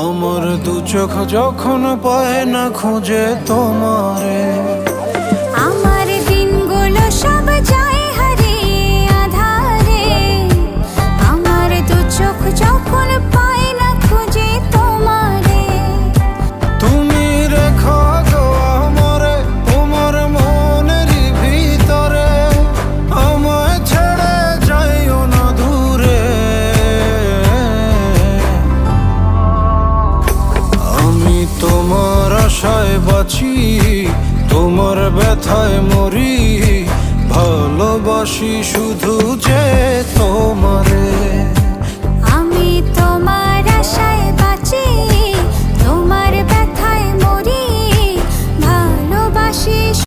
আমার দু চোখ যখন পায় না খুঁজে তোমারে, আমার দিনগুলো সব যায় হারিয়ে আধারে। আমার দু চোখ যখন পায় না খুঁজে তোমারে, তুমি রেখো গো আমারে তোমার মনের ভিতরে, আমায় ছেড়ে যাইও না দূরে। আমি তোমার আশায় বাঁচি, তোমার ব্যথায় মরি, ভালোবাসি শুধু যে তোমারে।